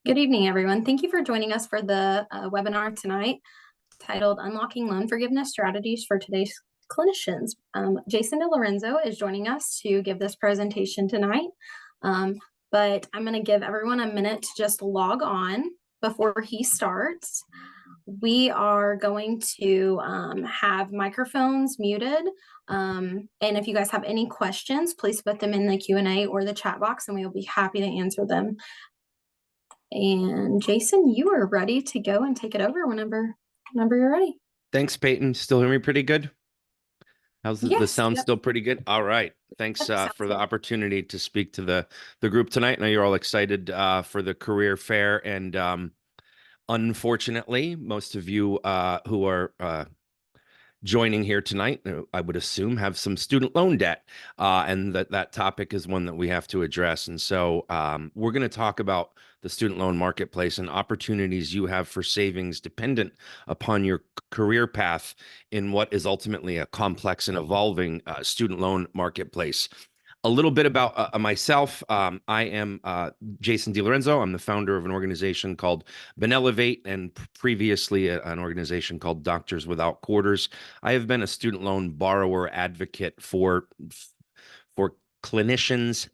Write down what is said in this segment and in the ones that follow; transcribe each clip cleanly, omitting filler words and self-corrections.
Good evening, everyone. Thank you for joining us for the webinar tonight titled Unlocking Loan Forgiveness Strategies for Today's Clinicians. Jason DiLorenzo is joining us to give this presentation tonight, but I'm going to give everyone a minute to just log on before he starts. We are going to have microphones muted, and if you guys have any questions, please put them in the Q&A or the chat box, and we will be happy to answer them. And Jason, you are ready to go and take it over whenever you're ready. Thanks, Peyton. Still hear me pretty good? How's the sound? Yep. Still pretty good? All right. Thanks for the opportunity to speak to the group tonight. I know you're all excited for the career fair, and unfortunately, most of you who are joining here tonight, I would assume, have some student loan debt, and that topic is one that we have to address. And so we're going to talk about the student loan marketplace and opportunities you have for savings dependent upon your career path in what is ultimately a complex and evolving student loan marketplace. A little bit about myself. I am Jason DiLorenzo. I'm the founder of an organization called BenElevate, and previously an organization called Doctors Without Quarters. I have been a student loan borrower advocate for clinicians,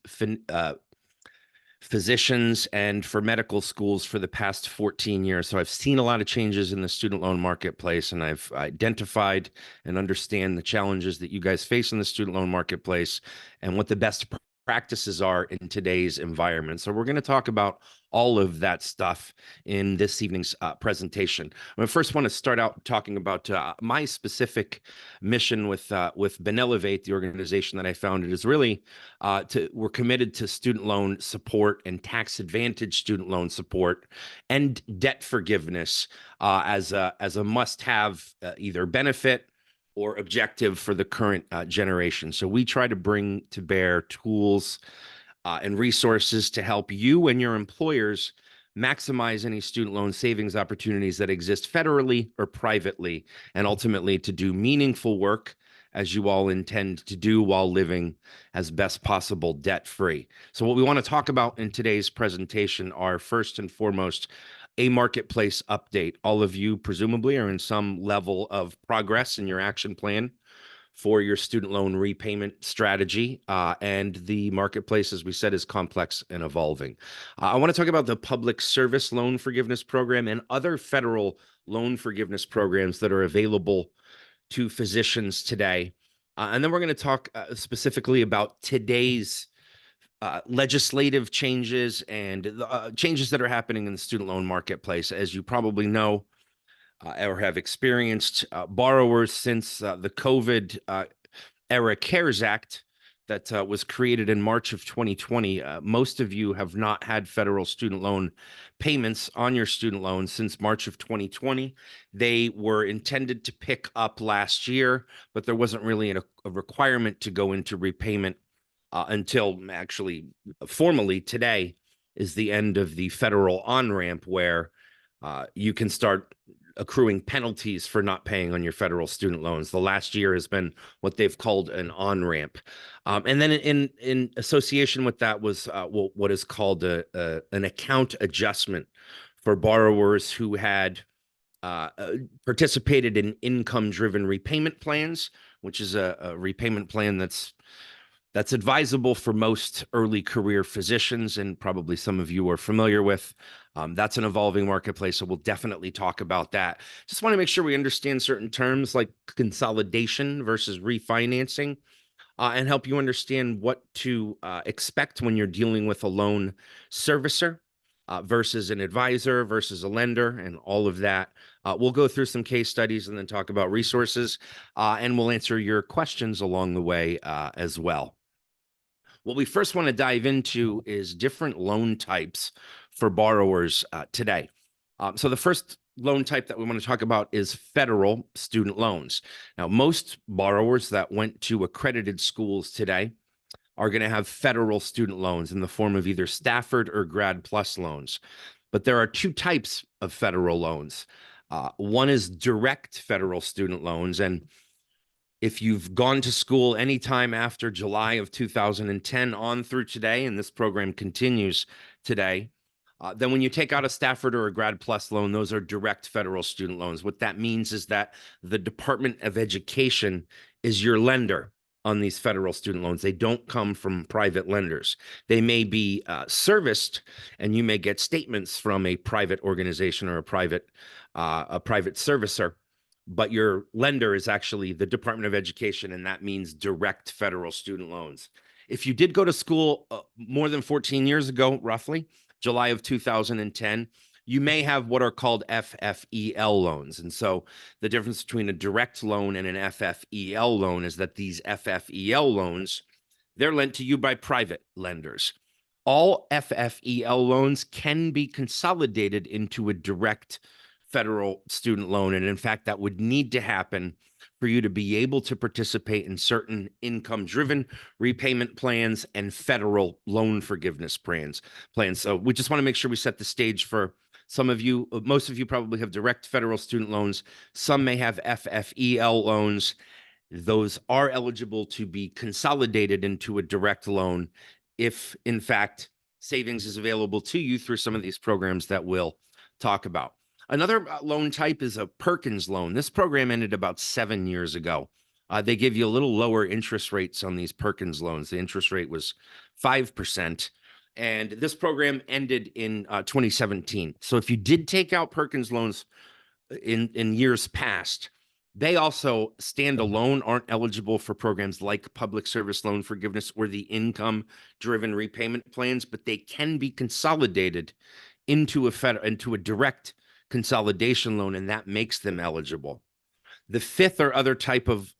physicians, and for medical schools for the past 14 years. So I've seen a lot of changes in the student loan marketplace, and I've identified and understand the challenges that you guys face in the student loan marketplace and what the best practices are in today's environment. So we're going to talk about all of that stuff in this evening's presentation. I first want to start out talking about my specific mission with BenElevate, the organization that I founded. Is really we're committed to student loan support and tax advantage student loan support and debt forgiveness as a must-have either benefit or objective for the current generation. So we try to bring to bear tools and resources to help you and your employers maximize any student loan savings opportunities that exist federally or privately, and ultimately to do meaningful work as you all intend to do while living as best possible debt-free. So what we want to talk about in today's presentation are, first and foremost, a marketplace update. All of you presumably are in some level of progress in your action plan for your student loan repayment strategy. And the marketplace, as we said, is complex and evolving. I want to talk about the Public Service Loan Forgiveness Program and other federal loan forgiveness programs that are available to physicians today. And then we're going to talk specifically about today's legislative changes and changes that are happening in the student loan marketplace. As you probably know or have experienced, borrowers since the COVID era CARES Act that was created in March of 2020, most of you have not had federal student loan payments on your student loans since March of 2020. They were intended to pick up last year, but there wasn't really a requirement to go into repayment until actually formally today is the end of the federal on-ramp, where you can start accruing penalties for not paying on your federal student loans. The last year has been what they've called an on-ramp. And then in association with that was what is called an account adjustment for borrowers who had participated in income-driven repayment plans, which is a repayment plan that's advisable for most early career physicians, and probably some of you are familiar with. That's an evolving marketplace, so we'll definitely talk about that. Just want to make sure we understand certain terms like consolidation versus refinancing, and help you understand what to expect when you're dealing with a loan servicer versus an advisor versus a lender, and all of that. We'll go through some case studies and then talk about resources, and we'll answer your questions along the way as well. What we first want to dive into is different loan types for borrowers today. So the first loan type that we want to talk about is federal student loans. Now, most borrowers that went to accredited schools today are going to have federal student loans in the form of either Stafford or Grad Plus loans. But there are two types of federal loans. One is direct federal student loans, and if you've gone to school anytime after July of 2010 on through today, and this program continues today, Then when you take out a Stafford or a Grad Plus loan, those are direct federal student loans. What that means is that the Department of Education is your lender on these federal student loans. They don't come from private lenders. They may be serviced, and you may get statements from a private organization or a private servicer, but your lender is actually the Department of Education, and that means direct federal student loans. If you did go to school more than 14 years ago, roughly, July of 2010, you may have what are called FFEL loans. And so the difference between a direct loan and an FFEL loan is that these FFEL loans, they're lent to you by private lenders. All FFEL loans can be consolidated into a direct federal student loan. And in fact, that would need to happen for you to be able to participate in certain income-driven repayment plans and federal loan forgiveness plans. So we just want to make sure we set the stage for some of you. Most of you probably have direct federal student loans. Some may have FFEL loans. Those are eligible to be consolidated into a direct loan if, in fact, savings is available to you through some of these programs that we'll talk about. Another loan type is a Perkins loan. This program ended about 7 years ago. They give you a little lower interest rates on these Perkins loans. The interest rate was 5%. And this program ended in 2017. So if you did take out Perkins loans in years past, they also stand alone, aren't eligible for programs like public service loan forgiveness or the income-driven repayment plans, but they can be consolidated into a direct consolidation loan, and that makes them eligible. The fifth or other type of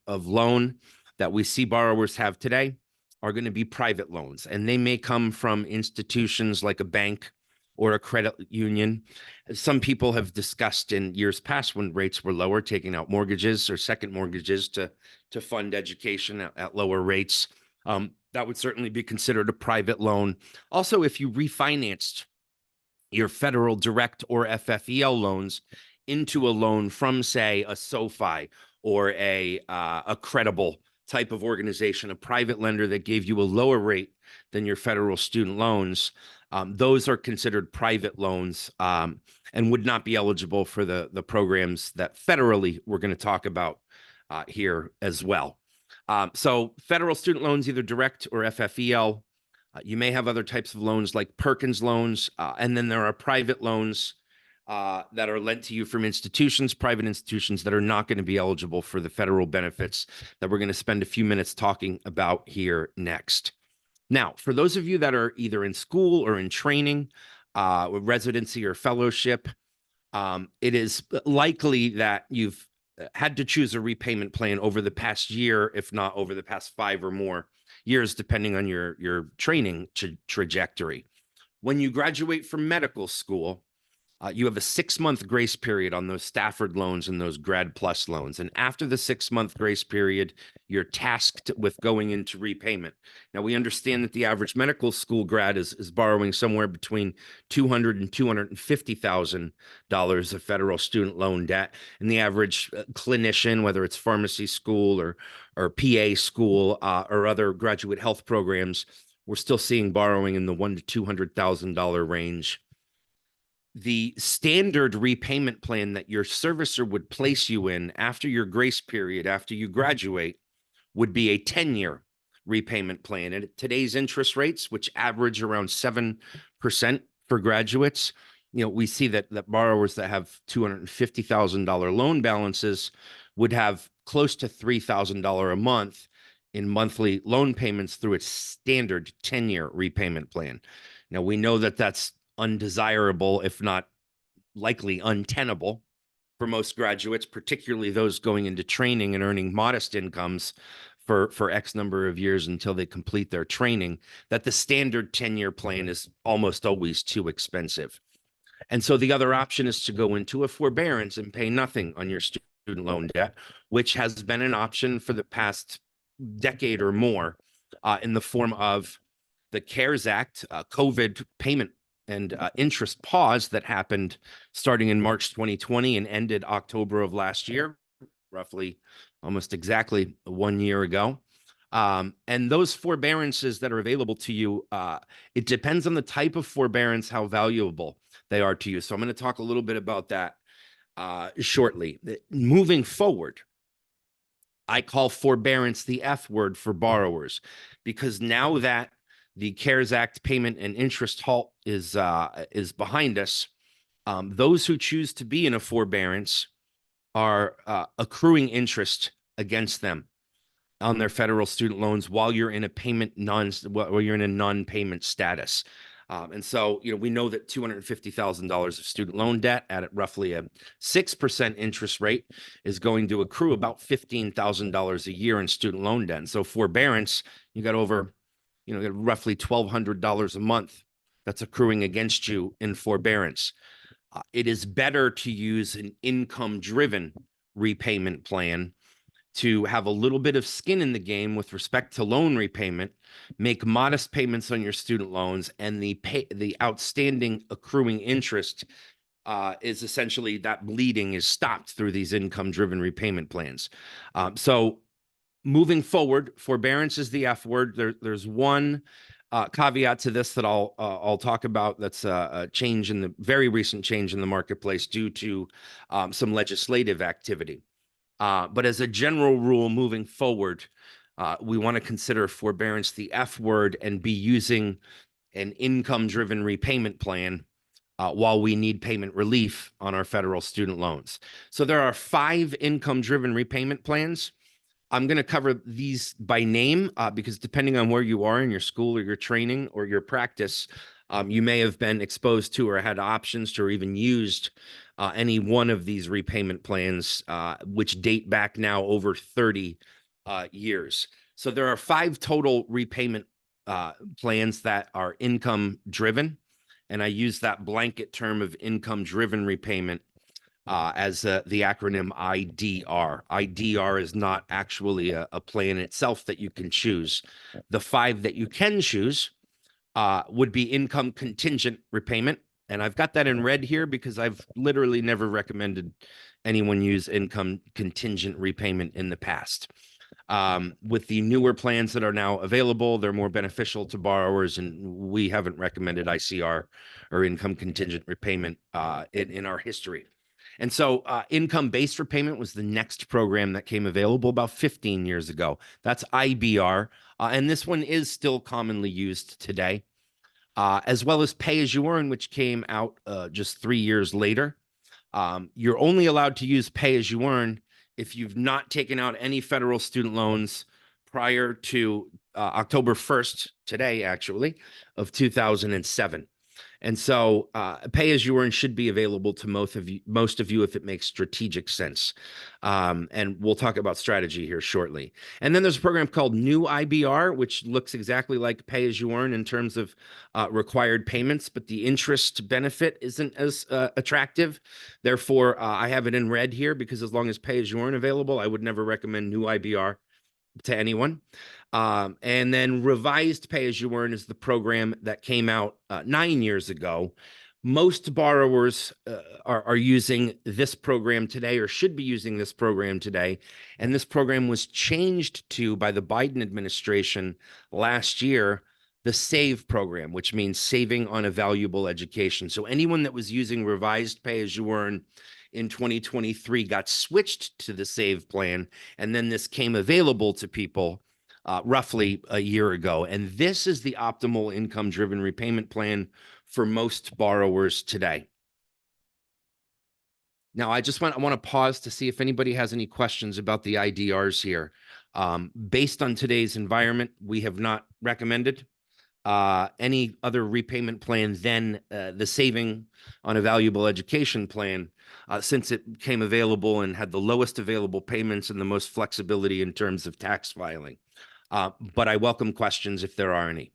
loan that we see borrowers have today are going to be private loans, and they may come from institutions like a bank or a credit union. Some people have discussed in years past, when rates were lower, taking out mortgages or second mortgages to fund education at lower rates. That would certainly be considered a private loan. Also, if you refinanced your federal direct or FFEL loans into a loan from, say, a SoFi or a credible type of organization, a private lender that gave you a lower rate than your federal student loans, those are considered private loans and would not be eligible for the programs that federally we're going to talk about here as well. So federal student loans, either direct or FFEL. You may have other types of loans like Perkins loans, and then there are private loans that are lent to you from private institutions that are not going to be eligible for the federal benefits that we're going to spend a few minutes talking about here next. Now, for those of you that are either in school or in training, residency or fellowship, it is likely that you've had to choose a repayment plan over the past year, if not over the past 5 or more years, depending on your training trajectory. When you graduate from medical school, you have a 6-month grace period on those Stafford loans and those Grad Plus loans. And after the 6-month grace period, you're tasked with going into repayment. Now, we understand that the average medical school grad is borrowing somewhere between $200,000 and $250,000 of federal student loan debt. And the average clinician, whether it's pharmacy school or PA school or other graduate health programs, we're still seeing borrowing in the $100,000 to $200,000 range. The standard repayment plan that your servicer would place you in after your grace period, after you graduate, would be a 10-year repayment plan. And at today's interest rates, which average around 7% for graduates, we see that borrowers that have $250,000 loan balances would have close to $3,000 a month in monthly loan payments through its standard 10-year repayment plan. Now, we know that that's undesirable, if not likely untenable for most graduates, particularly those going into training and earning modest incomes for X number of years until they complete their training, that the standard 10-year plan is almost always too expensive. And so the other option is to go into a forbearance and pay nothing on your student loan debt, which has been an option for the past decade or more in the form of the CARES Act, COVID payment and interest pause that happened starting in March 2020 and ended October of last year, roughly almost exactly 1 year ago. And those forbearances that are available to you, it depends on the type of forbearance, how valuable they are to you. So I'm going to talk a little bit about that shortly. Moving forward, I call forbearance the F word for borrowers, because now that the CARES Act payment and interest halt is behind us, those who choose to be in a forbearance are accruing interest against them on their federal student loans while you're in a non-payment status. And so, we know that $250,000 of student loan debt at roughly a 6% interest rate is going to accrue about $15,000 a year in student loan debt. And so forbearance, you got roughly $1,200 a month that's accruing against you in forbearance. It is better to use an income-driven repayment plan to have a little bit of skin in the game with respect to loan repayment, make modest payments on your student loans, and the outstanding accruing interest is essentially that bleeding is stopped through these income-driven repayment plans. So moving forward, forbearance is the F word. There's one caveat to this that I'll talk about. That's a change in the very recent change in the marketplace due to some legislative activity. But as a general rule, moving forward, we want to consider forbearance the F word and be using an income-driven repayment plan while we need payment relief on our federal student loans. So there are 5 income-driven repayment plans. I'm going to cover these by name because depending on where you are in your school or your training or your practice, you may have been exposed to or had options to or even used any one of these repayment plans, which date back now over 30 years. So there are 5 total repayment plans that are income driven. And I use that blanket term of income driven repayment as the acronym IDR. IDR is not actually a plan itself that you can choose. The 5 that you can choose would be income contingent repayment. And I've got that in red here because I've literally never recommended anyone use income contingent repayment in the past. With the newer plans that are now available, they're more beneficial to borrowers, and we haven't recommended ICR or income contingent repayment in our history. And so income-based repayment was the next program that came available about 15 years ago. That's IBR, and this one is still commonly used today, as well as pay-as-you-earn, which came out just 3 years later. You're only allowed to use pay-as-you-earn if you've not taken out any federal student loans prior to October 1st, today actually, of 2007. And so pay-as-you-earn should be available to most of you if it makes strategic sense. And we'll talk about strategy here shortly. And then there's a program called New IBR, which looks exactly like pay-as-you-earn in terms of required payments, but the interest benefit isn't as attractive. Therefore, I have it in red here because as long as pay-as-you-earn available, I would never recommend New IBR to anyone. And then revised pay-as-you-earn is the program that came out 9 years ago. Most borrowers are using this program today or should be using this program today. And this program was changed to, by the Biden administration last year, the SAVE program, which means saving on a valuable education. So anyone that was using revised pay-as-you-earn in 2023 got switched to the SAVE plan, and then this came available to people roughly a year ago. And this is the optimal income-driven repayment plan for most borrowers today. Now, I want to pause to see if anybody has any questions about the IDRs here. Based on today's environment, we have not recommended any other repayment plan than the saving on a valuable education plan, since it became available and had the lowest available payments and the most flexibility in terms of tax filing. But I welcome questions if there are any.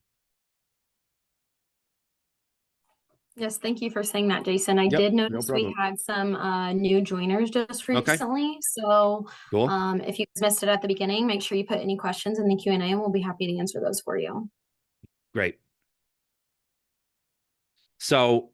Yes, thank you for saying that, Jason. I did notice we had some new joiners just recently. So cool. If you missed it at the beginning, make sure you put any questions in the Q&A and we'll be happy to answer those for you. Great. So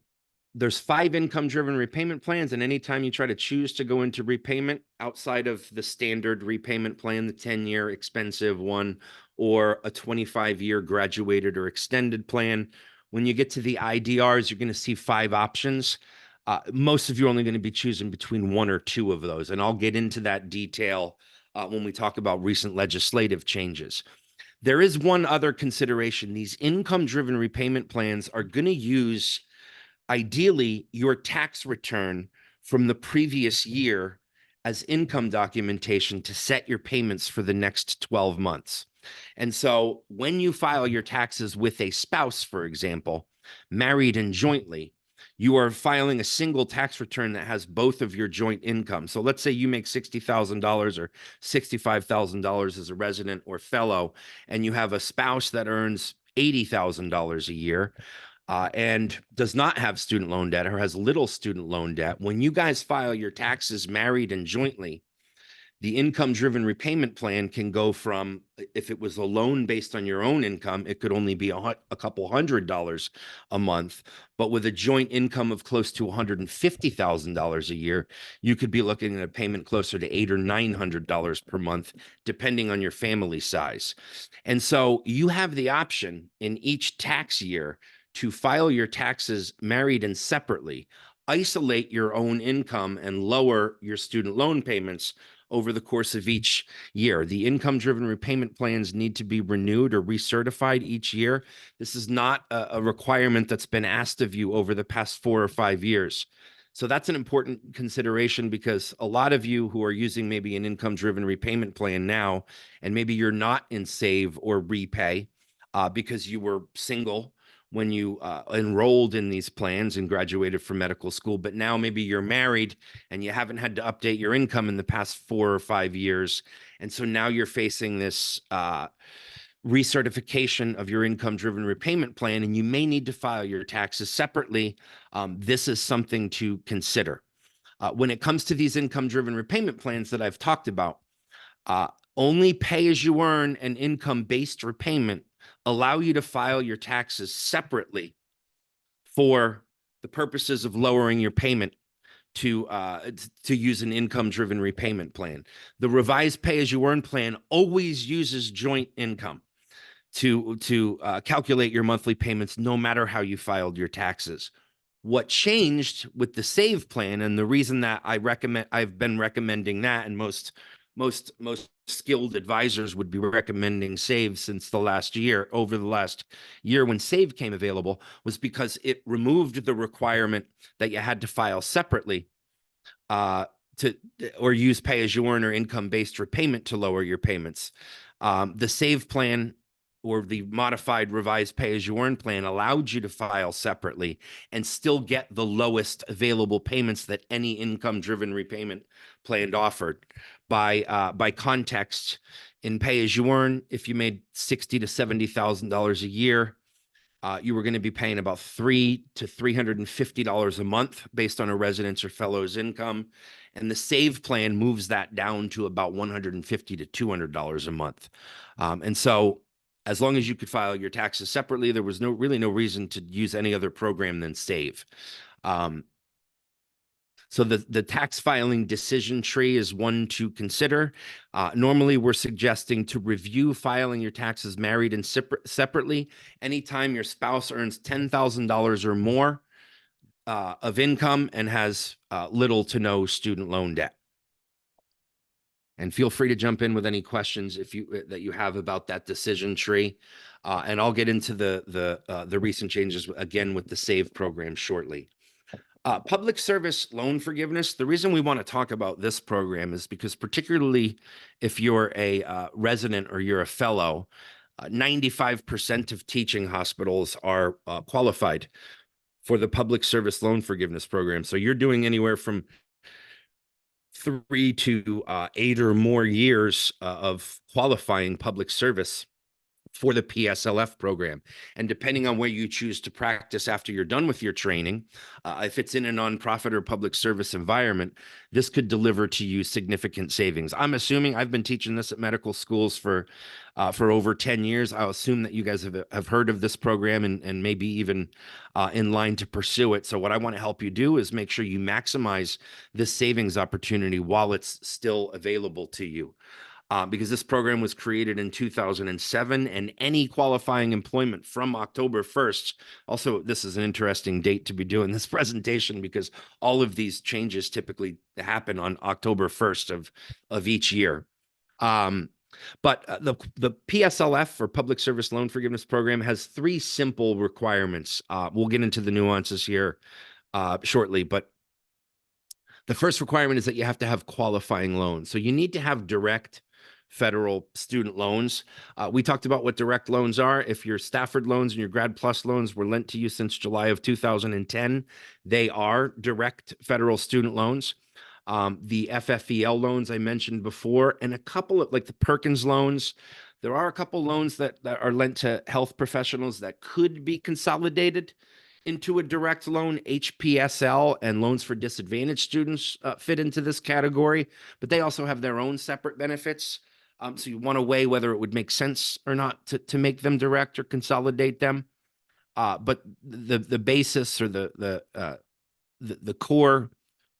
there's 5 income-driven repayment plans, and anytime you try to choose to go into repayment outside of the standard repayment plan, the 10-year expensive one, or a 25-year graduated or extended plan, when you get to the IDRs, you're going to see 5 options. Most of you are only going to be choosing between 1 or 2 of those, and I'll get into that detail when we talk about recent legislative changes. There is one other consideration. These income-driven repayment plans are going to use, ideally, your tax return from the previous year as income documentation to set your payments for the next 12 months. And so when you file your taxes with a spouse, for example, married and jointly, you are filing a single tax return that has both of your joint income. So let's say you make $60,000 or $65,000 as a resident or fellow, and you have a spouse that earns $80,000 a year and does not have student loan debt or has little student loan debt. When you guys file your taxes married and jointly, the income-driven repayment plan can go from, if it was a loan based on your own income, it could only be a couple $100 a month. But with a joint income of close to $150,000 a year, you could be looking at a payment closer to $800 or $900 per month, depending on your family size. And so you have the option in each tax year to file your taxes married and separately, isolate your own income, and lower your student loan payments over the course of each year. The income-driven repayment plans need to be renewed or recertified each year. This is not a requirement that's been asked of you over the past 4 or 5 years. So that's an important consideration, because a lot of you who are using maybe an income-driven repayment plan now, and maybe you're not in Save or Repay because you were single when you enrolled in these plans and graduated from medical school, but now maybe you're married and you haven't had to update your income in the past 4 or 5 years. And so now you're facing this recertification of your income-driven repayment plan, and you may need to file your taxes separately. This is something to consider. When it comes to these income-driven repayment plans that I've talked about, only pay-as-you-earn and income-based repayment allow you to file your taxes separately for the purposes of lowering your payment to use an income-driven repayment plan. The revised pay-as-you-earn plan always uses joint income to calculate your monthly payments, no matter how you filed your taxes. What changed with the Save plan, and the reason that I've been recommending that, and most skilled advisors would be recommending Save since over the last year when Save came available, was because it removed the requirement that you had to file separately or use pay-as-you-earn or income-based repayment to lower your payments. The Save plan, or the modified revised pay-as-you-earn plan, allowed you to file separately and still get the lowest available payments that any income-driven repayment plan offered. By context, in pay-as-you-earn, if you made $60,000 to $70,000 a year, you were going to be paying about $300 to $350 a month based on a resident's or fellow's income. And the Save plan moves that down to about $150 to $200 a month. And so as long as you could file your taxes separately, there was really no reason to use any other program than Save. So the tax filing decision tree is one to consider. Normally, we're suggesting to review filing your taxes married and separately anytime your spouse earns $10,000 or more of income and has little to no student loan debt. And feel free to jump in with any questions that you have about that decision tree. And I'll get into the recent changes again with the Save program shortly. Public service loan forgiveness. The reason we want to talk about this program is because, particularly if you're a resident or you're a fellow, 95% of teaching hospitals are qualified for the public service loan forgiveness program. So you're doing anywhere from 3 to 8 or more years of qualifying public service for the PSLF program. And depending on where you choose to practice after you're done with your training, if it's in a nonprofit or public service environment, this could deliver to you significant savings. I'm assuming, I've been teaching this at medical schools for over 10 years. I'll assume that you guys have heard of this program and maybe even in line to pursue it. So what I want to help you do is make sure you maximize this savings opportunity while it's still available to you. Because this program was created in 2007, and any qualifying employment from October 1st. Also, this is an interesting date to be doing this presentation because all of these changes typically happen on October 1st of each year. But the PSLF, or Public Service Loan Forgiveness Program, has 3 simple requirements. We'll get into the nuances here shortly, but the first requirement is that you have to have qualifying loans. So you need to have direct federal student loans. We talked about what direct loans are. If your Stafford loans and your Grad Plus loans were lent to you since July of 2010, they are direct federal student loans. The FFEL loans I mentioned before, and a couple of, like the Perkins loans, there are a couple loans that are lent to health professionals that could be consolidated into a direct loan. HPSL and loans for disadvantaged students fit into this category, but they also have their own separate benefits. So you want to weigh whether it would make sense or not to make them direct or consolidate them. But the basis, or the core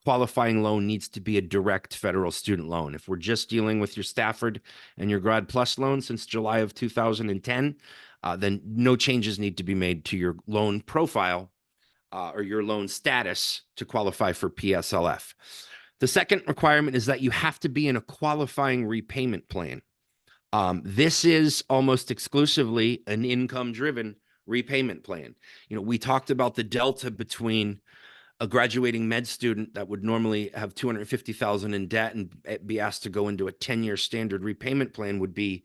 qualifying loan needs to be a direct federal student loan. If we're just dealing with your Stafford and your Grad Plus loan since July of 2010, then no changes need to be made to your loan profile or your loan status to qualify for PSLF. The second requirement is that you have to be in a qualifying repayment plan. This is almost exclusively an income-driven repayment plan. We talked about the delta between a graduating med student that would normally have $250,000 in debt and be asked to go into a 10-year standard repayment plan would be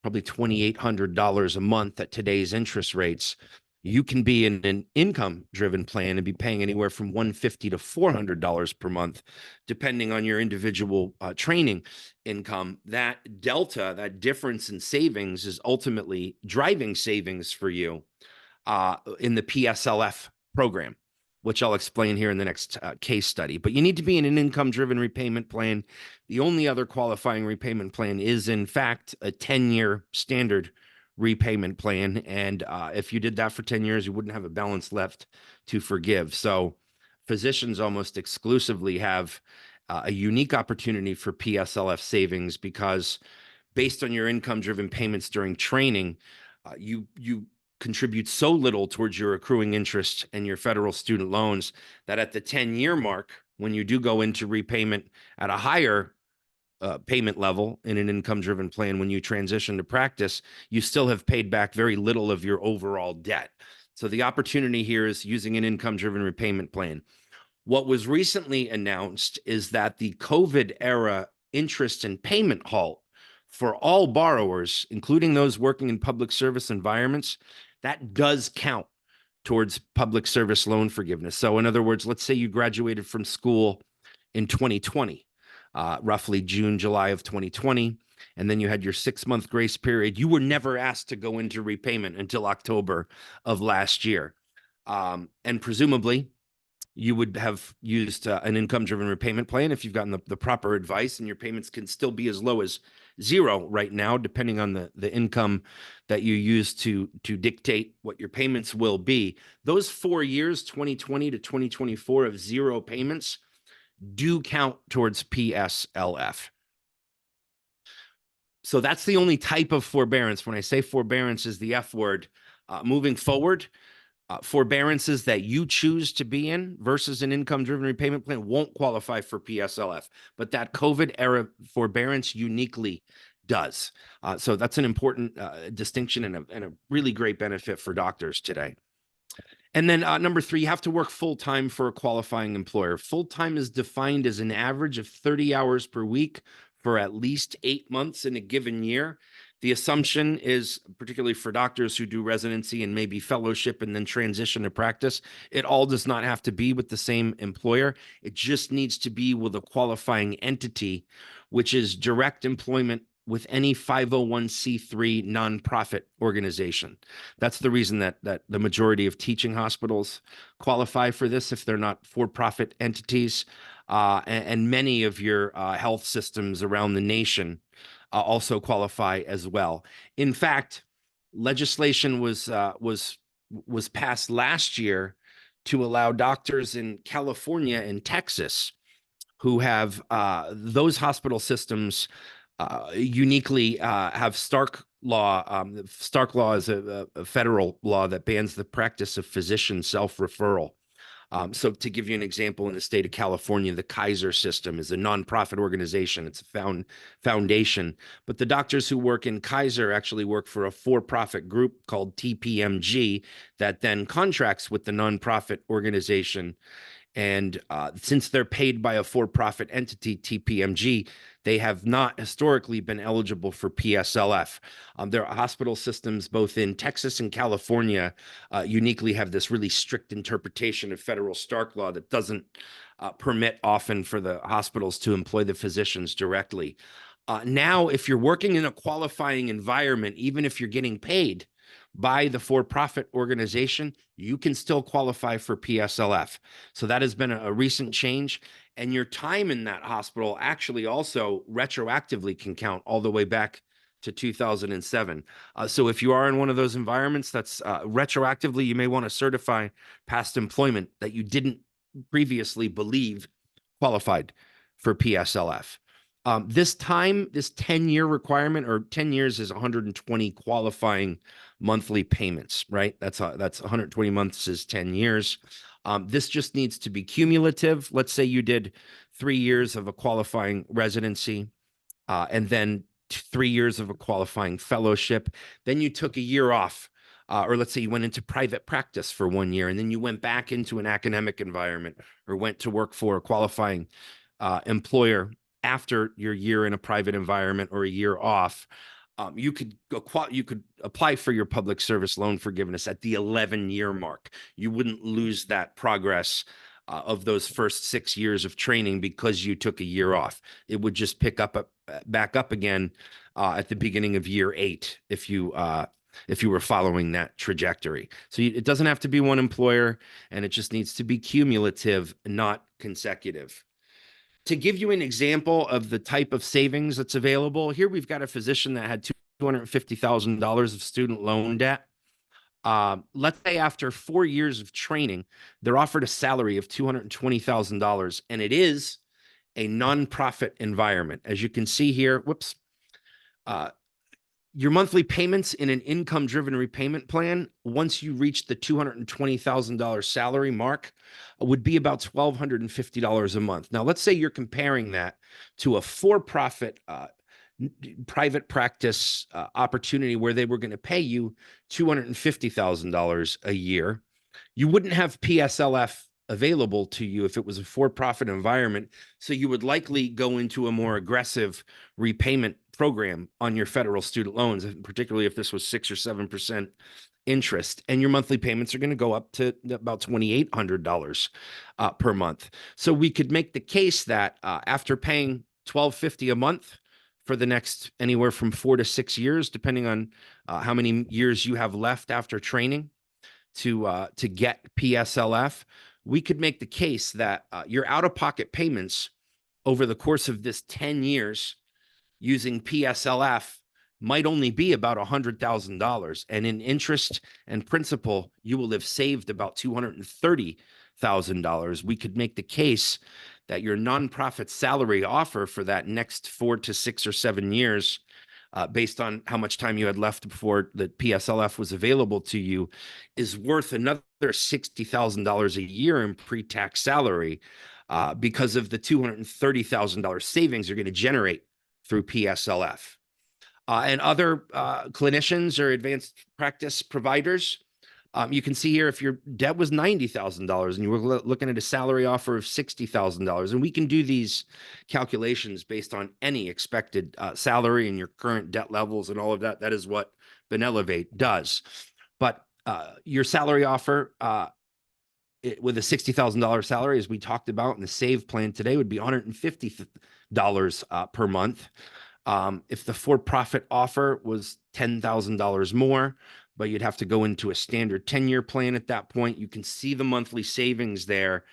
probably $2,800 a month at today's interest rates. You can be in an income-driven plan and be paying anywhere from $150 to $400 per month, depending on your individual training income. That delta, that difference in savings, is ultimately driving savings for you in the PSLF program, which I'll explain here in the next case study. But you need to be in an income-driven repayment plan. The only other qualifying repayment plan is, in fact, a 10-year standard repayment plan. And if you did that for 10 years, you wouldn't have a balance left to forgive. So physicians almost exclusively have a unique opportunity for PSLF savings because based on your income-driven payments during training, you contribute so little towards your accruing interest and your federal student loans that at the 10-year mark, when you do go into repayment at a higher payment level in an income-driven plan, when you transition to practice, you still have paid back very little of your overall debt. So the opportunity here is using an income-driven repayment plan. What was recently announced is that the COVID era interest and payment halt for all borrowers, including those working in public service environments, that does count towards public service loan forgiveness. So in other words, let's say you graduated from school in 2020, roughly June, July of 2020, and then you had your 6-month grace period. You were never asked to go into repayment until October of last year. And presumably, you would have used an income-driven repayment plan if you've gotten the proper advice, and your payments can still be as low as 0 right now, depending on the income that you use to dictate what your payments will be. Those 4 years, 2020 to 2024, of 0 payments do count towards PSLF. So that's the only type of forbearance. When I say forbearance is the F word, moving forward, forbearances that you choose to be in versus an income-driven repayment plan won't qualify for PSLF, but that COVID era forbearance uniquely does. So that's an important distinction and a really great benefit for doctors today. And then number 3, you have to work full-time for a qualifying employer. Full-time is defined as an average of 30 hours per week for at least 8 months in a given year. The assumption is, particularly for doctors who do residency and maybe fellowship and then transition to practice, it all does not have to be with the same employer. It just needs to be with a qualifying entity, which is direct employment with any 501c3 nonprofit organization. That's the reason that the majority of teaching hospitals qualify for this if they're not for-profit entities. And many of your health systems around the nation also qualify as well. In fact, legislation was passed last year to allow doctors in California and Texas who have those hospital systems uniquely have Stark law. Stark law is a federal law that bans the practice of physician self-referral. So to give you an example, in the state of California, the Kaiser system is a nonprofit organization. It's a foundation, but the doctors who work in Kaiser actually work for a for-profit group called TPMG that then contracts with the nonprofit organization. And since they're paid by a for-profit entity, TPMG, they have not historically been eligible for PSLF. There are hospital systems both in Texas and California uniquely have this really strict interpretation of federal Stark law that doesn't permit often for the hospitals to employ the physicians directly. Now, if you're working in a qualifying environment, even if you're getting paid by the for-profit organization, you can still qualify for PSLF. So that has been a recent change. And your time in that hospital actually also retroactively can count all the way back to 2007. So if you are in one of those environments that's retroactively, you may want to certify past employment that you didn't previously believe qualified for PSLF. This 10-year requirement, or 10 years is 120 qualifying monthly payments, right? That's 120 months is 10 years. This just needs to be cumulative. Let's say you did 3 years of a qualifying residency, and then 3 years of a qualifying fellowship. Then you took a year off, or let's say you went into private practice for 1 year, and then you went back into an academic environment or went to work for a qualifying employer after your year in a private environment or a year off. You could apply for your public service loan forgiveness at the 11-year mark. You wouldn't lose that progress of those first 6 years of training because you took a year off. It would just pick up back up again at the beginning of year 8 if you were following that trajectory. So it doesn't have to be one employer, and it just needs to be cumulative, not consecutive. To give you an example of the type of savings that's available, here we've got a physician that had $250,000 of student loan debt. Let's say after 4 years of training, they're offered a salary of $220,000, and it is a nonprofit environment. As you can see here, your monthly payments in an income-driven repayment plan, once you reach the $220,000 salary mark, would be about $1,250 a month. Now, let's say you're comparing that to a for-profit private practice opportunity where they were going to pay you $250,000 a year. You wouldn't have PSLF available to you if it was a for-profit environment. So you would likely go into a more aggressive repayment program on your federal student loans, particularly if this was 6 or 7% interest, and your monthly payments are going to go up to about $2,800 per month. So we could make the case that after paying $1,250 a month for the next anywhere from 4 to 6 years, depending on how many years you have left after training to get PSLF, we could make the case that your out-of-pocket payments over the course of this 10 years using PSLF might only be about $100,000. And in interest and principal, you will have saved about $230,000. We could make the case that your nonprofit salary offer for that next 4 to 6 or 7 years, based on how much time you had left before the PSLF was available to you, is worth another $60,000 a year in pre-tax salary because of the $230,000 savings you're going to generate through PSLF. And other clinicians or advanced practice providers, you can see here if your debt was $90,000 and you were looking at a salary offer of $60,000, and we can do these calculations based on any expected salary and your current debt levels and all of that. That is what BenElevate does. But your salary offer with a $60,000 salary, as we talked about in the SAVE plan today, would be $150 per month. If the for-profit offer was $10,000 more, but you'd have to go into a standard 10-year plan at that point, you can see the monthly savings there.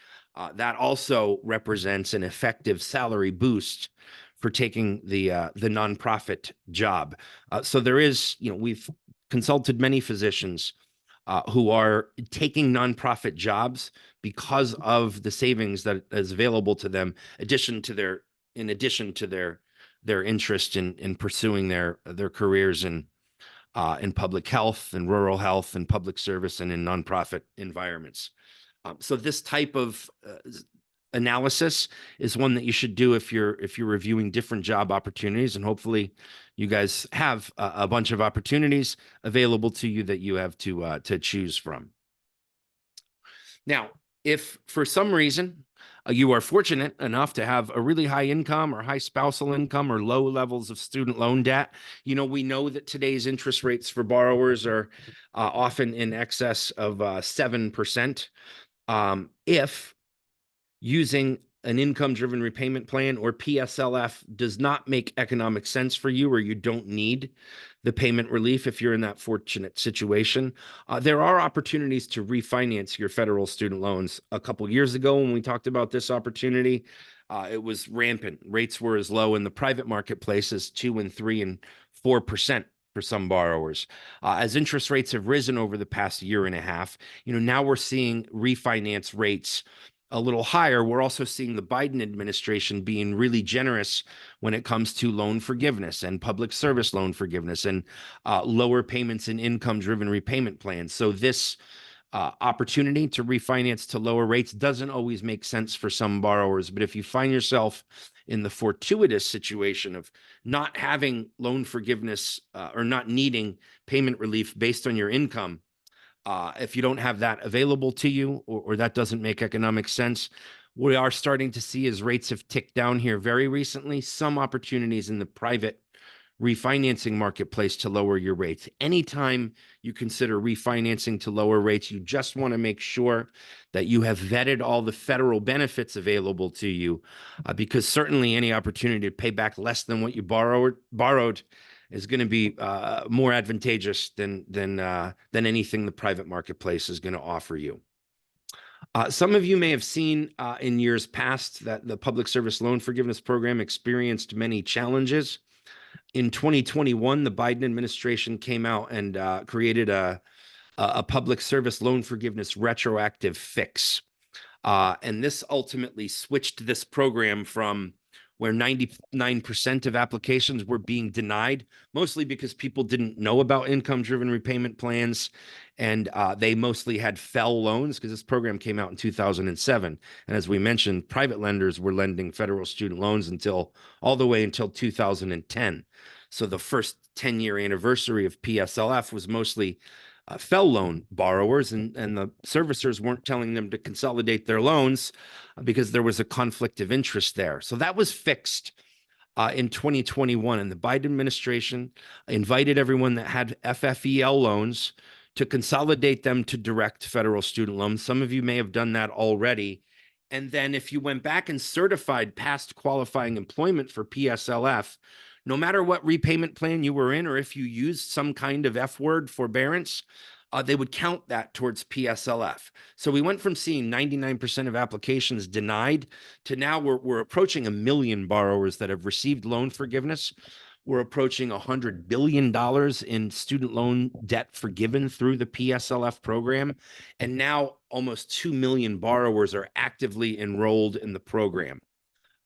That also represents an effective salary boost for taking the nonprofit job. So there is, we've consulted many physicians who are taking nonprofit jobs because of the savings that is available to them, in addition to their interest in pursuing their careers in public health and rural health and public service and in nonprofit environments. So this type of analysis is one that you should do if you're reviewing different job opportunities, and hopefully you guys have a bunch of opportunities available to you that you have to choose from. Now, if for some reason you are fortunate enough to have a really high income or high spousal income or low levels of student loan debt, we know that today's interest rates for borrowers are often in excess of 7%. If using an income-driven repayment plan or PSLF does not make economic sense for you, or you don't need the payment relief if you're in that fortunate situation, there are opportunities to refinance your federal student loans. A couple years ago, when we talked about this opportunity, it was rampant. Rates were as low in the private marketplace as 2 and 3 and 4% for some borrowers. As interest rates have risen over the past year and a half, now we're seeing refinance rates a little higher. We're also seeing the Biden administration being really generous when it comes to loan forgiveness and public service loan forgiveness and lower payments in income-driven repayment plans. So this opportunity to refinance to lower rates doesn't always make sense for some borrowers. But if you find yourself in the fortuitous situation of not having loan forgiveness or not needing payment relief based on your income, if you don't have that available to you, or that doesn't make economic sense, we are starting to see, as rates have ticked down here very recently, some opportunities in the private refinancing marketplace to lower your rates. Anytime you consider refinancing to lower rates, you just want to make sure that you have vetted all the federal benefits available to you, because certainly any opportunity to pay back less than what you borrowed is going to be more advantageous than anything the private marketplace is going to offer you. Some of you may have seen in years past that the Public Service Loan Forgiveness Program experienced many challenges. In 2021, the Biden administration came out and created a public service loan forgiveness retroactive fix. And this ultimately switched this program from where 99% of applications were being denied, mostly because people didn't know about income-driven repayment plans, and they mostly had FFEL loans, because this program came out in 2007. And as we mentioned, private lenders were lending federal student loans all the way until 2010. So the first 10-year anniversary of PSLF was mostly FFEL loan borrowers, and the servicers weren't telling them to consolidate their loans because there was a conflict of interest there. So that was fixed in 2021, and the Biden administration invited everyone that had FFEL loans to consolidate them to direct federal student loans. Some of you may have done that already. And then if you went back and certified past qualifying employment for PSLF, no matter what repayment plan you were in, or if you used some kind of F-word forbearance, they would count that towards PSLF. So we went from seeing 99% of applications denied to now we're approaching 1 million borrowers that have received loan forgiveness. We're approaching $100 billion in student loan debt forgiven through the PSLF program. And now almost 2 million borrowers are actively enrolled in the program.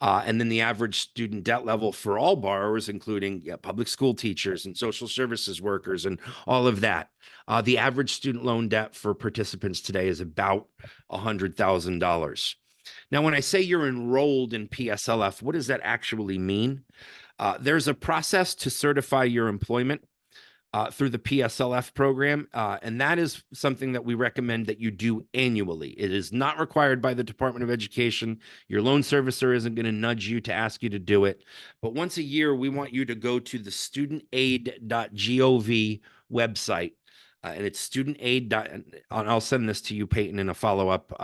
And then the average student debt level for all borrowers, including public school teachers and social services workers and all of that, the average student loan debt for participants today is about $100,000. Now, when I say you're enrolled in PSLF, what does that actually mean? There's a process to certify your employment through the PSLF program, and that is something that we recommend that you do annually. It is not required by the Department of Education. Your loan servicer isn't going to nudge you to ask you to do it. But once a year, we want you to go to the studentaid.gov website, and it's studentaid. I'll send this to you, Peyton, in a follow-up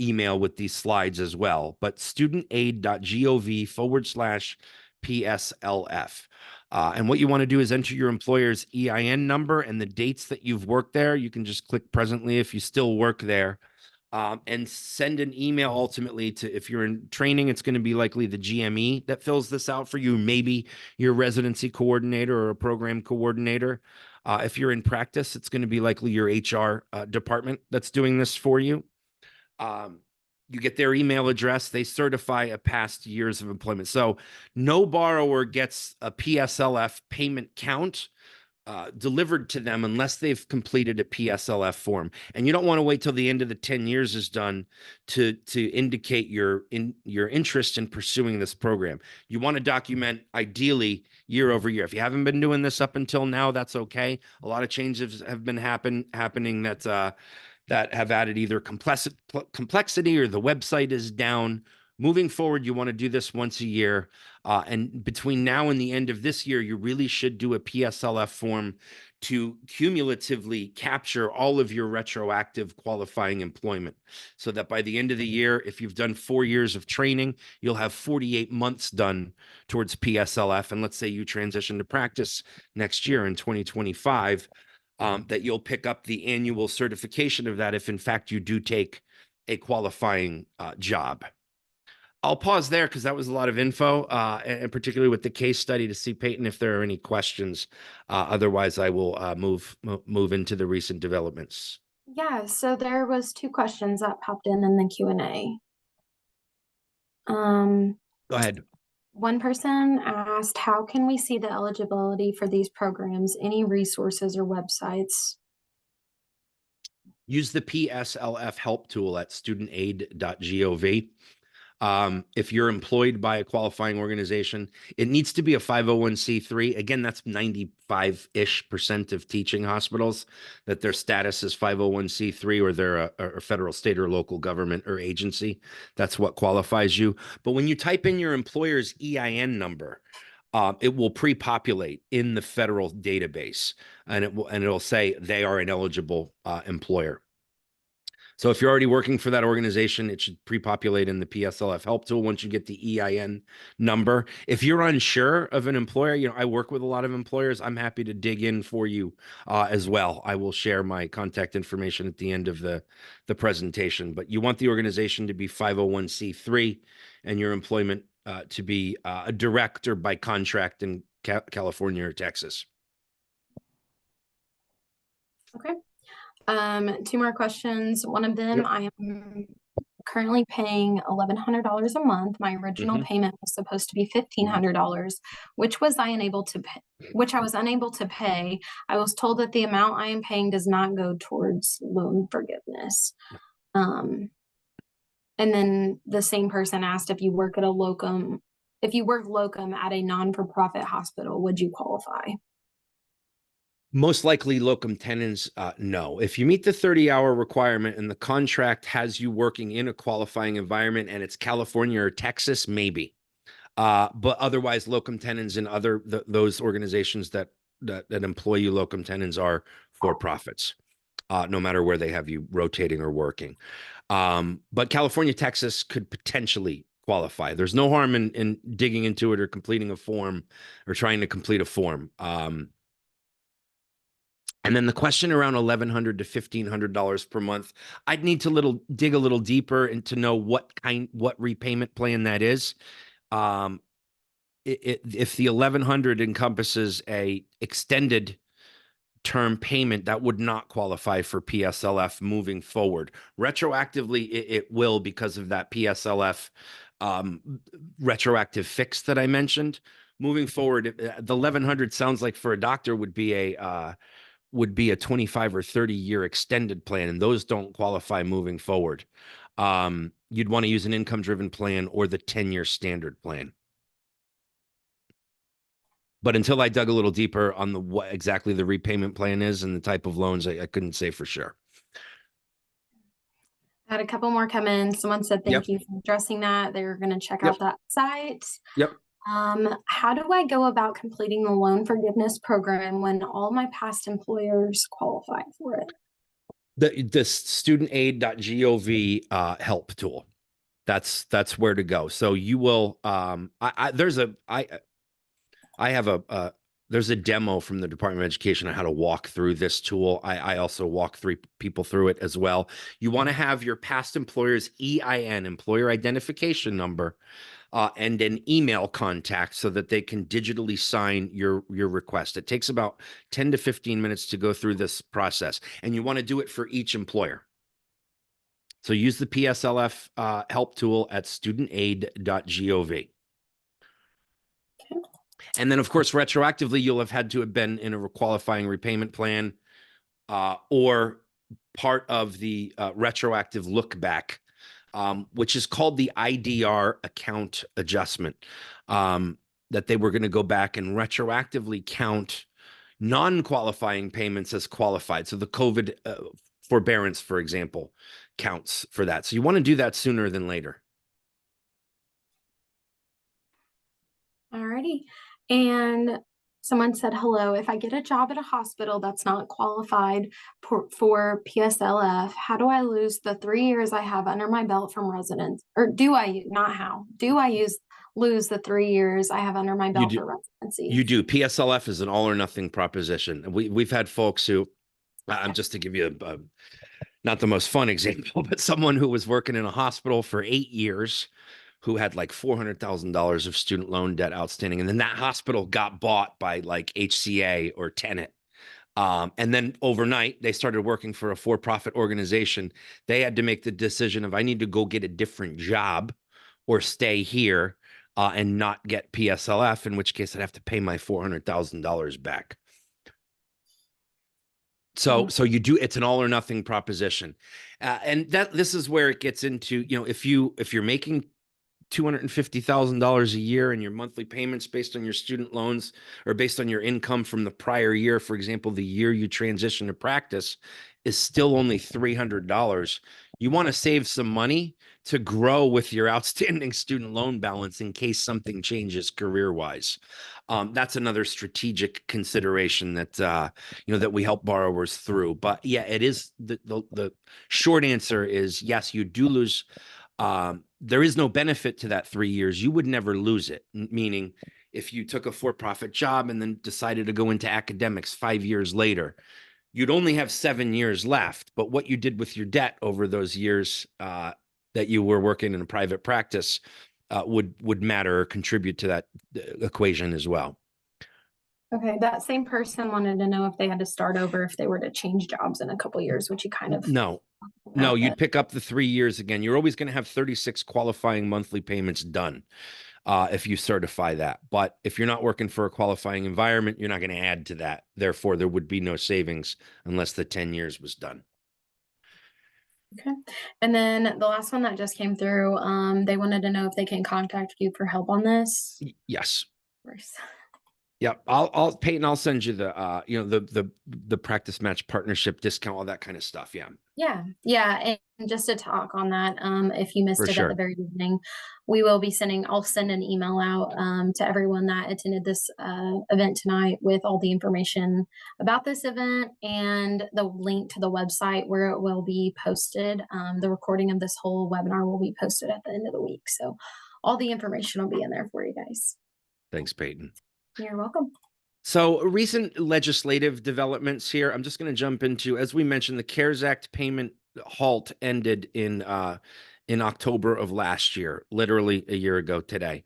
email with these slides as well. But studentaid.gov/PSLF. PSLF. And what you want to do is enter your employer's EIN number and the dates that you've worked there. You can just click presently if you still work there. And send an email ultimately to, if you're in training, it's going to be likely the GME that fills this out for you, maybe your residency coordinator or a program coordinator. If you're in practice, it's going to be likely your HR department that's doing this for you. You get their email address. They certify a past years of employment. So no borrower gets a PSLF payment count delivered to them unless they've completed a PSLF form. And you don't want to wait till the end of the 10 years is done to indicate your interest in pursuing this program. You want to document ideally year over year. If you haven't been doing this up until now, that's okay. A lot of changes have been happening that have added either complexity or the website is down. Moving forward, you want to do this once a year. And between now and the end of this year, you really should do a PSLF form to cumulatively capture all of your retroactive qualifying employment so that by the end of the year, if you've done 4 years of training, you'll have 48 months done towards PSLF. And let's say you transition to practice next year in 2025, that you'll pick up the annual certification of that if in fact you do take a qualifying job. I'll pause there because that was a lot of info, and particularly with the case study, to see, Peyton, if there are any questions. Otherwise, I will move into the recent developments. Yeah, so there was 2 questions that popped in the Q&A. Go ahead. One person asked, how can we see the eligibility for these programs? Any resources or websites? Use the PSLF help tool at studentaid.gov. If you're employed by a qualifying organization, it needs to be a 501c3. Again, that's 95-ish% of teaching hospitals that their status is 501c3, or they're a federal, state, or local government or agency. That's what qualifies you. But when you type in your employer's EIN number, it will pre-populate in the federal database, and it'll say they are an eligible employer. So if you're already working for that organization, it should pre-populate in the PSLF help tool once you get the EIN number. If you're unsure of an employer, I work with a lot of employers. I'm happy to dig in for you as well. I will share my contact information at the end of the presentation. But you want the organization to be 501c3 and your employment to be a direct or by contract in California or Texas. Okay. 2 more questions. One of them, Yep. I am currently paying $1,100 a month. My original payment was supposed to be $1,500, which I was unable to pay. I was told that the amount I am paying does not go towards loan forgiveness. And then the same person asked, if you work locum at a non-for-profit hospital, would you qualify? Most likely locum tenens, no. If you meet the 30-hour requirement and the contract has you working in a qualifying environment and it's California or Texas, maybe. But otherwise, locum tenens and those organizations that employ you, locum tenens, are for profits, no matter where they have you rotating or working. But California, Texas could potentially qualify. There's no harm in digging into it or completing a form or trying to complete a form. And then the question around $1,100 to $1,500 per month, I'd need to dig a little deeper and to know what repayment plan that is. If the $1,100 encompasses a extended term payment, that would not qualify for PSLF moving forward. Retroactively, it will, because of that PSLF retroactive fix that I mentioned. Moving forward, the $1,100 sounds like for a doctor would be a 25 or 30 year extended plan, and those don't qualify moving forward. You'd want to use an income driven plan or the 10-year standard plan. But until I dug a little deeper on what exactly the repayment plan is and the type of loans, I couldn't say for sure. I had a couple more come in. Someone said, thank you for addressing that. They're going to check out that site. Yep. How do I go about completing the loan forgiveness program when all my past employers qualify for it? The studentaid.gov help tool. That's where to go. So you will I have there's a demo from the Department of Education on how to walk through this tool. I also walk three people through it as well. You want to have your past employer's EIN, employer identification number, and an email contact so that they can digitally sign your request. It takes about 10 to 15 minutes to go through this process, and you want to do it for each employer. So use the PSLF help tool at studentaid.gov. Okay. And then, of course, retroactively, you'll have had to have been in a qualifying repayment plan or part of the retroactive look back, which is called the IDR account adjustment, that they were going to go back and retroactively count non-qualifying payments as qualified. So the COVID forbearance, for example, counts for that. So you want to do that sooner than later. Alrighty. And someone said, hello, if I get a job at a hospital that's not qualified for PSLF, how do I lose the 3 years I have under my belt from residence? Or do I, not how, do I lose the 3 years I have under my belt for residency? You do. PSLF is an all or nothing proposition. We've had folks who, just to give you not the most fun example, but someone who was working in a hospital for 8 years, who had like $400,000 of student loan debt outstanding. And then that hospital got bought by like HCA or Tenet. And then overnight, they started working for a for-profit organization. They had to make the decision of, I need to go get a different job or stay here and not get PSLF, in which case I'd have to pay my $400,000 back. So you do, it's an all or nothing proposition. And this is where it gets into, if you're making $250,000 a year and your monthly payments based on your student loans or based on your income from the prior year, for example, the year you transition to practice, is still only $300. You want to save some money to grow with your outstanding student loan balance in case something changes career-wise. That's another strategic consideration that that we help borrowers through. But yeah, it is the short answer is yes, you do lose. There is no benefit to that 3 years. You would never lose it. Meaning, if you took a for-profit job and then decided to go into academics 5 years later, you'd only have 7 years left. But what you did with your debt over those years that you were working in a private practice would matter or contribute to that equation as well. Okay, that same person wanted to know if they had to start over if they were to change jobs in a couple years, which you kind of No, you'd pick up the 3 years again. You're always going to have 36 qualifying monthly payments done if you certify that. But if you're not working for a qualifying environment, you're not going to add to that. Therefore, there would be no savings unless the 10 years was done. Okay. And then the last one that just came through, they wanted to know if they can contact you for help on this. Yes. Of course. Yep. Peyton, I'll send you the the practice match partnership discount, all that kind of stuff. Yeah. Yeah. And just to talk on that, if you missed it at the very beginning, I'll send an email out to everyone that attended this event tonight with all the information about this event and the link to the website where it will be posted. The recording of this whole webinar will be posted at the end of the week. So all the information will be in there for you guys. Thanks, Peyton. You're welcome. So recent legislative developments here. I'm just going to jump into, as we mentioned, the CARES Act payment halt ended in October of last year, literally a year ago today.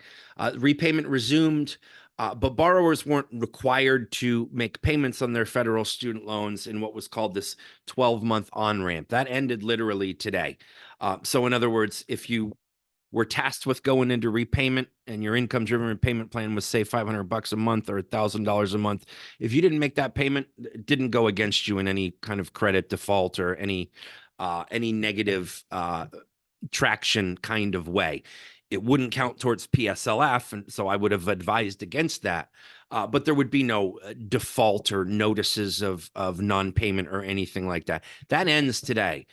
Repayment resumed, but borrowers weren't required to make payments on their federal student loans in what was called this 12-month on-ramp. That ended literally today. So in other words, if you were tasked with going into repayment and your income-driven repayment plan was, say, $500 a month or $1,000 a month, if you didn't make that payment, it didn't go against you in any kind of credit default or any negative traction kind of way. It wouldn't count towards PSLF, and so I would have advised against that. But there would be no default or notices of non-payment or anything like that. That ends today.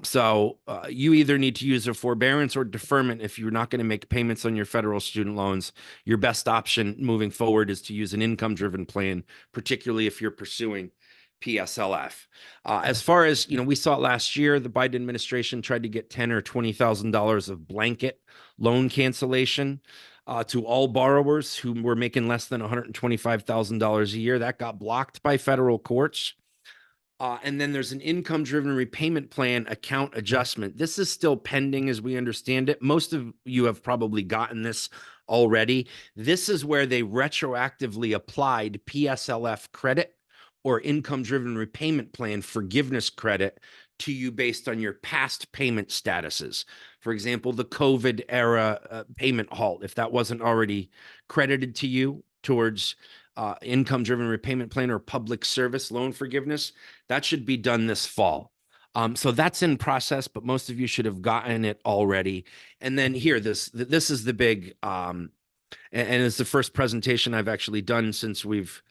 So you either need to use a forbearance or deferment if you're not going to make payments on your federal student loans. Your best option moving forward is to use an income-driven plan, particularly if you're pursuing PSLF. As far as, we saw it last year, the Biden administration tried to get $10,000 or $20,000 of blanket loan cancellation. to all borrowers who were making less than $125,000 a year. That got blocked by federal courts. And then there's an income-driven repayment plan account adjustment. This is still pending as we understand it. Most of you have probably gotten this already. This is where they retroactively applied PSLF credit or income-driven repayment plan forgiveness credit to you based on your past payment statuses. For example, the COVID era payment halt, if that wasn't already credited to you towards income-driven repayment plan or public service loan forgiveness, that should be done this fall. So that's in process, but most of you should have gotten it already. And then here, this is the big, and it's the first presentation I've actually done since we've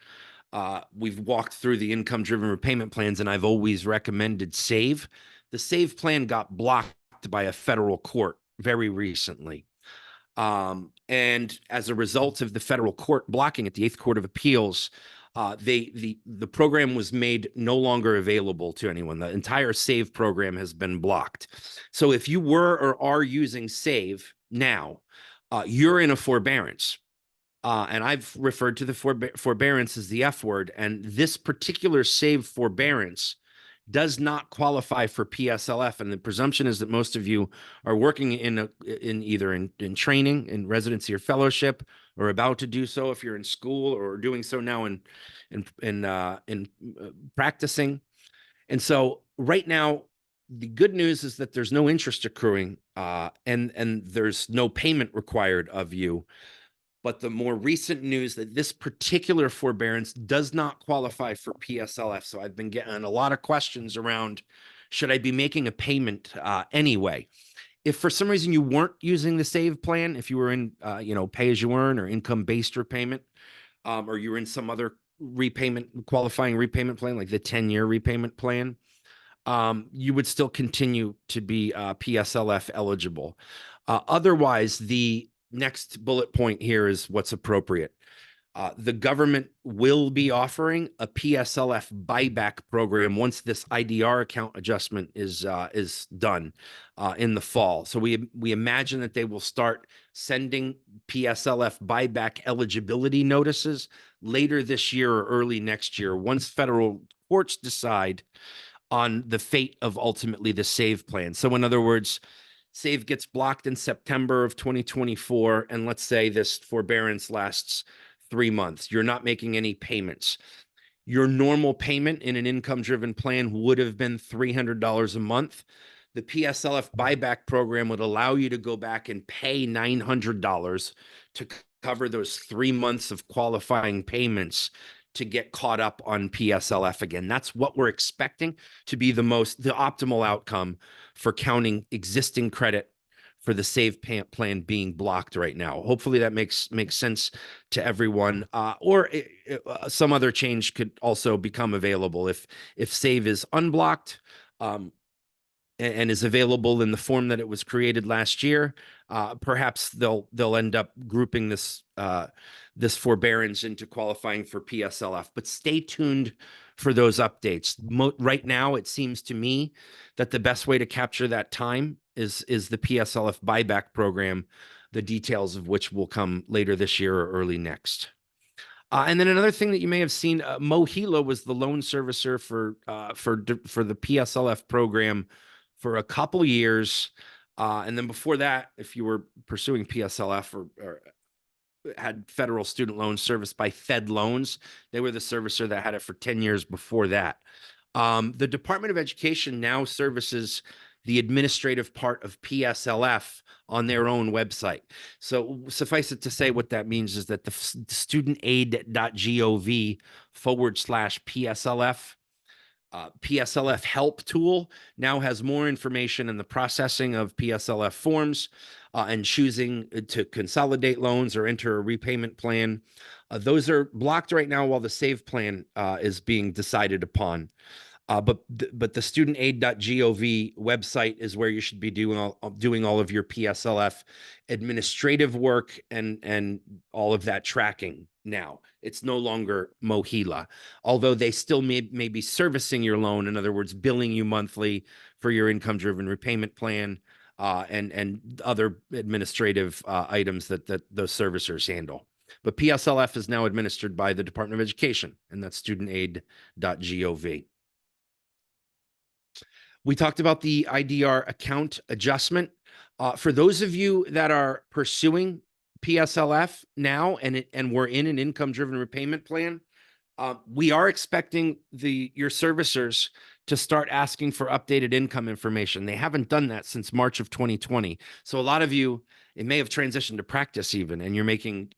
walked through the income-driven repayment plans, and I've always recommended SAVE. The SAVE plan got blocked by a federal court very recently. And as a result of the federal court blocking it, the Eighth Court of Appeals, the program was made no longer available to anyone. The entire SAVE program has been blocked. So if you were or are using SAVE now, you're in a forbearance. And I've referred to the forbearance as the F word. And this particular SAVE forbearance does not qualify for PSLF. And the presumption is that most of you are working in either in training, in residency or fellowship, or about to do so if you're in school, or doing so now in practicing. And so right now, the good news is that there's no interest accruing, and there's no payment required of you. But the more recent news that this particular forbearance does not qualify for PSLF. So I've been getting a lot of questions around, should I be making a payment anyway? If for some reason you weren't using the SAVE plan, if you were in, pay as you earn or income-based repayment, or you were in some other qualifying repayment plan, like the 10-year repayment plan, you would still continue to be PSLF eligible. Otherwise, the next bullet point here is what's appropriate. The government will be offering a PSLF buyback program once this IDR account adjustment is done in the fall. So we imagine that they will start sending PSLF buyback eligibility notices later this year or early next year, once federal courts decide on the fate of ultimately the SAVE plan. So in other words, SAVE gets blocked in September of 2024, and let's say this forbearance lasts 3 months. You're not making any payments. Your normal payment in an income-driven plan would have been $300 a month. The PSLF buyback program would allow you to go back and pay $900 to cover those 3 months of qualifying payments to get caught up on PSLF again. That's what we're expecting to be the optimal outcome for counting existing credit for the SAVE plan being blocked right now. Hopefully that makes sense to everyone. Or some other change could also become available if SAVE is unblocked, and is available in the form that it was created last year. Perhaps they'll end up grouping this forbearance into qualifying for PSLF. But stay tuned for those updates. Right now, it seems to me that the best way to capture that time is the PSLF buyback program, the details of which will come later this year or early next. And then another thing that you may have seen, Mohila was the loan servicer for the PSLF program for a couple years. And then before that, if you were pursuing PSLF or had federal student loan serviced by Fed Loans, they were the servicer that had it for 10 years before that. The Department of Education now services the administrative part of PSLF on their own website. So suffice it to say, what that means is that the studentaid.gov/PSLF PSLF help tool now has more information in the processing of PSLF forms and choosing to consolidate loans or enter a repayment plan. Those are blocked right now while the SAVE plan is being decided upon. But the studentaid.gov website is where you should be doing all of your PSLF administrative work and all of that tracking now. It's no longer Mohila, although they still may be servicing your loan. In other words, billing you monthly for your income-driven repayment plan and other administrative items that those servicers handle. But PSLF is now administered by the Department of Education, and that's studentaid.gov. We talked about the IDR account adjustment. For those of you that are pursuing PSLF now and we're in an income-driven repayment plan, we are expecting your servicers to start asking for updated income information. They haven't done that since March of 2020. So a lot of you, it may have transitioned to practice even, and you're making,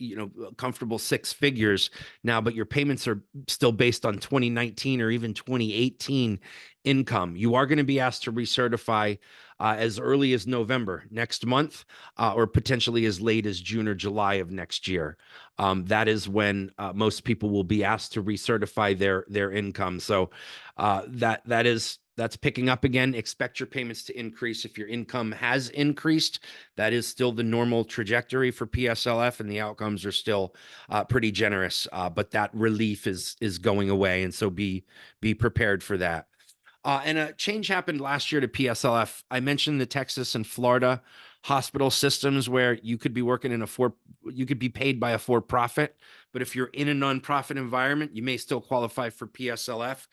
comfortable six figures now, but your payments are still based on 2019 or even 2018 income. You are going to be asked to recertify as early as November next month, or potentially as late as June or July of next year. That is when most people will be asked to recertify their income. So that's picking up again. Expect your payments to increase if your income has increased. That is still the normal trajectory for PSLF, and the outcomes are still pretty generous. But that relief is going away, and so be prepared for that. And a change happened last year to PSLF. I mentioned the Texas and Florida hospital systems where you could be working you could be paid by a for-profit, but if you're in a nonprofit environment, you may still qualify for PSLF.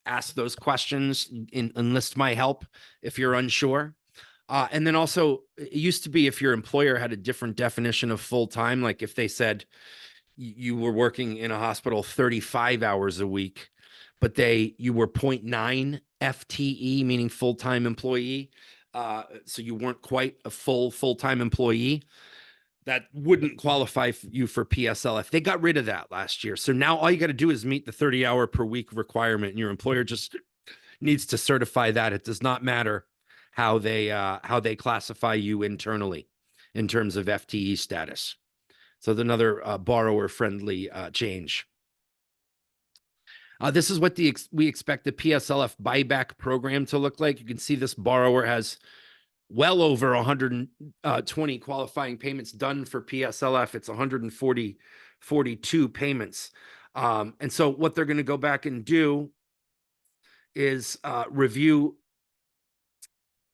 Ask those questions, enlist my help if you're unsure. And then also, it used to be if your employer had a different definition of full-time, like if they said you were working in a hospital 35 hours a week, but you were 0.9 FTE, meaning full-time employee. So you weren't quite a full-time employee. That wouldn't qualify you for PSLF. They got rid of that last year. So now all you got to do is meet the 30-hour per week requirement, and your employer just needs to certify that. It does not matter how they classify you internally in terms of FTE status. So another borrower-friendly change. This is what we expect the PSLF buyback program to look like. You can see this borrower has well over 120 qualifying payments done for PSLF. It's 142 payments. And so what they're going to go back and do is review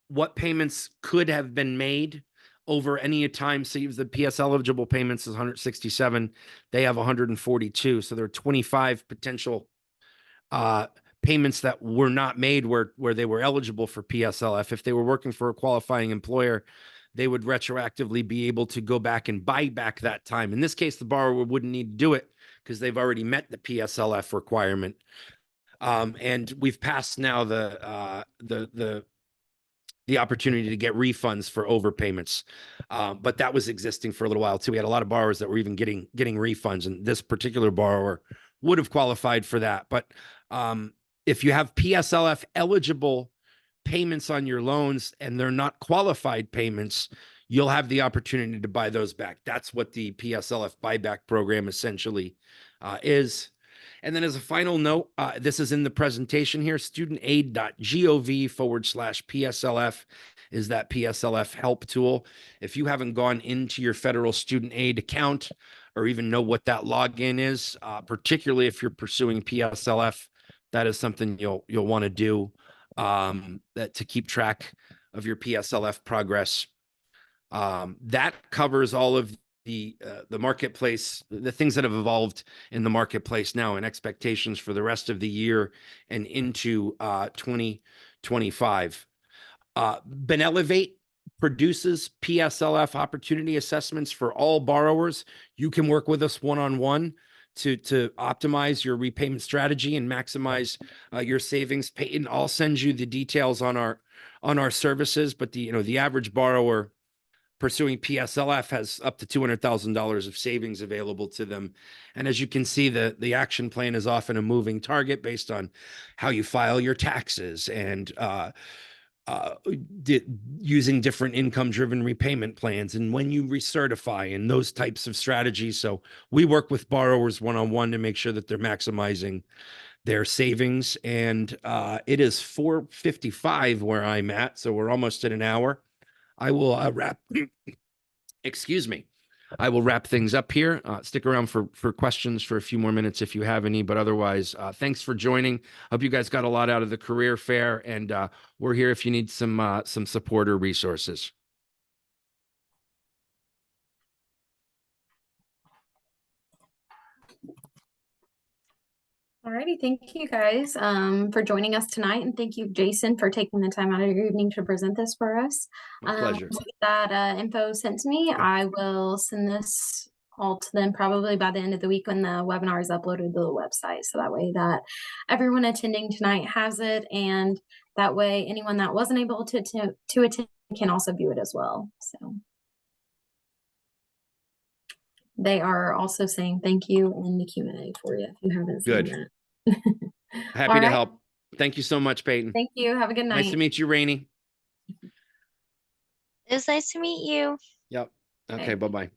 what payments could have been made over any time. See, the PS eligible payments is 167. They have 142. So there are 25 potential payments that were not made where they were eligible for PSLF. If they were working for a qualifying employer, they would retroactively be able to go back and buy back that time. In this case, the borrower wouldn't need to do it because they've already met the PSLF requirement. And we've passed now the opportunity to get refunds for overpayments. But that was existing for a little while too. We had a lot of borrowers that were even getting refunds, and this particular borrower would have qualified for that. But if you have PSLF eligible payments on your loans and they're not qualified payments, you'll have the opportunity to buy those back. That's what the PSLF buyback program essentially is. And then as a final note, this is in the presentation here, studentaid.gov/PSLF is that PSLF help tool. If you haven't gone into your federal student aid account or even know what that login is, particularly if you're pursuing PSLF, that is something you'll want to do to keep track of your PSLF progress. That covers all of the marketplace, the things that have evolved in the marketplace now, and expectations for the rest of the year and into 2025. BenElevate produces PSLF opportunity assessments for all borrowers. You can work with us one-on-one to optimize your repayment strategy and maximize your savings. Peyton, I'll send you the details on our services, but the average borrower pursuing PSLF has up to $200,000 of savings available to them. And as you can see, the action plan is often a moving target based on how you file your taxes and using different income-driven repayment plans and when you recertify and those types of strategies. So we work with borrowers one-on-one to make sure that they're maximizing their savings. And it is 4:55 where I'm at, so we're almost at an hour. I will wrap, excuse me. I will wrap things up here. Stick around for questions for a few more minutes if you have any, but otherwise, thanks for joining. Hope you guys got a lot out of the career fair, and we're here if you need some support or resources. Alrighty, thank you guys for joining us tonight, and thank you, Jason, for taking the time out of your evening to present this for us. My pleasure. Once we get that info sent to me, I will send this all to them probably by the end of the week when the webinar is uploaded to the website. So that way that everyone attending tonight has it, and that way anyone that wasn't able to attend can also view it as well. So they are also saying thank you in the Q&A for you if you haven't seen Good. that. Happy All to right. help. Thank you so much, Peyton. Thank you. Have a good night. Nice to meet you, Rainey. It was nice to meet you. Yep. Okay, Okay. bye-bye.